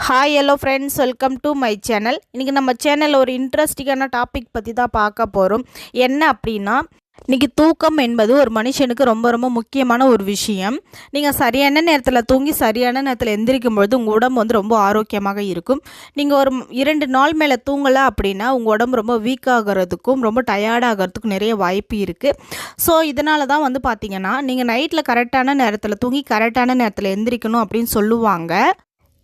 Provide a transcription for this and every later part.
Hi hello friends, welcome to my channel. இன்றைக்கி நம்ம சேனலில் ஒரு இன்ட்ரெஸ்டிங்கான டாபிக் பற்றி தான் பார்க்க போகிறோம். என்ன அப்படின்னா, இன்றைக்கி தூக்கம் என்பது ஒரு மனுஷனுக்கு ரொம்ப ரொம்ப முக்கியமான ஒரு விஷயம். நீங்கள் சரியான நேரத்தில் தூங்கி சரியான நேரத்தில் எந்திரிக்கும் பொழுது உங்கள் உடம்பு வந்து ரொம்ப ஆரோக்கியமாக இருக்கும். நீங்கள் ஒரு 2 நாள் மேலே தூங்கலை அப்படின்னா உங்கள் உடம்பு ரொம்ப வீக் ஆகிறதுக்கும் ரொம்ப டயர்டாகிறதுக்கும் நிறைய வாய்ப்பு இருக்குது. ஸோ இதனால தான் வந்து பார்த்திங்கன்னா, நீங்கள் நைட்டில் கரெக்டான நேரத்தில் தூங்கி கரெக்டான நேரத்தில் எந்திரிக்கணும் அப்படின்னு சொல்லுவாங்க.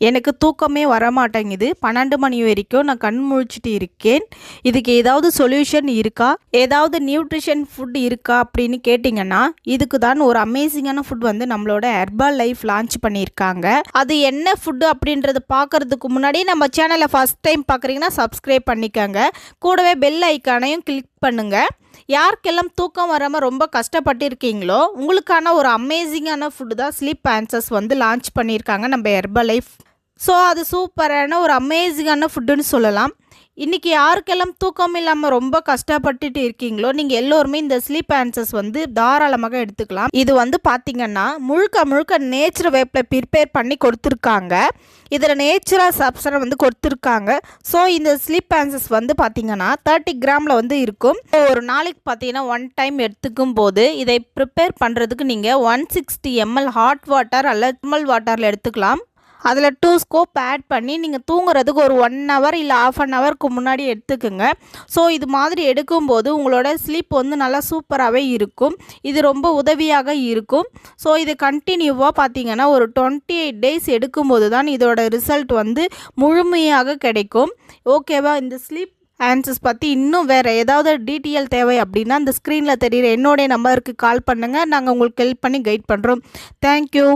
எனக்கு தூக்கமே வரமாட்டேங்குது, 12 மணி வரைக்கும் நான் கண் முழிச்சிட்டு இருக்கேன், இதுக்கு ஏதாவது சொல்யூஷன் இருக்கா, ஏதாவது நியூட்ரிஷன் ஃபுட் இருக்கா அப்படின்னு கேட்டிங்கன்னா, இதுக்கு தான் ஒரு அமேசிங்கான ஃபுட் வந்து நம்மளோட ஹெர்பல் லைஃப் லான்ச் பண்ணியிருக்காங்க. அது என்ன ஃபுட்டு அப்படின்றது பார்க்குறதுக்கு முன்னாடி நம்ம சேனலை ஃபஸ்ட் டைம் பார்க்குறீங்கன்னா சப்ஸ்கிரைப் பண்ணிக்கோங்க. கூடவே பெல் ஐக்கானையும் கிளிக் பண்ணுங்கள். யாருக்கெல்லாம் தூக்கம் வராமல் ரொம்ப கஷ்டப்பட்டு இருக்கீங்களோ உங்களுக்கான ஒரு அமேசிங்கான ஃபுட்டு தான் ஸ்லீப் ஆன்சர்ஸ் வந்து லான்ச் பண்ணியிருக்காங்க நம்ம ஹெர்பல் லைஃப். ஸோ அது சூப்பரான ஒரு அமேசிங்கான ஃபுட்டுன்னு சொல்லலாம். இன்றைக்கி யாருக்கெல்லாம் தூக்கம் இல்லாமல் ரொம்ப கஷ்டப்பட்டுட்டு இருக்கீங்களோ நீங்கள் எல்லோருமே இந்த ஸ்லீப் ஆன்சர்ஸ் வந்து தாராளமாக எடுத்துக்கலாம். இது வந்து பார்த்திங்கன்னா முழுக்க நேச்சுரல் வேப்பில் ப்ரிப்பேர் பண்ணி கொடுத்துருக்காங்க. இதில் நேச்சுரல் சப்ஸ்டன்ஸ் வந்து கொடுத்துருக்காங்க. ஸோ இந்த ஸ்லீப் ஆன்சர்ஸ் வந்து பார்த்திங்கன்னா 30 கிராமில் வந்து இருக்கும். ஒரு நாளைக்கு பார்த்தீங்கன்னா 1 டைம் எடுத்துக்கும் போது இதை ப்ரிப்பேர் பண்ணுறதுக்கு நீங்கள் 160 ml ஹாட் வாட்டர் அல்லது நார்மல் வாட்டரில் எடுத்துக்கலாம். அதில் 2 ஸ்கூப் ஆட் பண்ணி நீங்கள் தூங்குறதுக்கு ஒரு 1 ஹவர் இல்லை ½ அன் ஹவருக்கு முன்னாடி எடுத்துக்குங்க. ஸோ இது மாதிரி எடுக்கும்போது உங்களோட ஸ்லீப் வந்து நல்லா சூப்பராகவே இருக்கும். இது ரொம்ப உதவியாக இருக்கும். ஸோ இது கண்டினியூவாக பார்த்தீங்கன்னா ஒரு 28 டேஸ் எடுக்கும்போது தான் இதோட ரிசல்ட் வந்து முழுமையாக கிடைக்கும். ஓகேவா? இந்த ஸ்லீப் ஆன்சர்ஸ் பற்றி இன்னும் வேறு ஏதாவது டீட்டெயில் தேவை அப்படின்னா அந்த ஸ்க்ரீனில் தெரிகிற என்னுடைய நம்பருக்கு கால் பண்ணுங்கள். நாங்கள் உங்களுக்கு ஹெல்ப் பண்ணி கைட் பண்ணுறோம். தேங்க்யூ.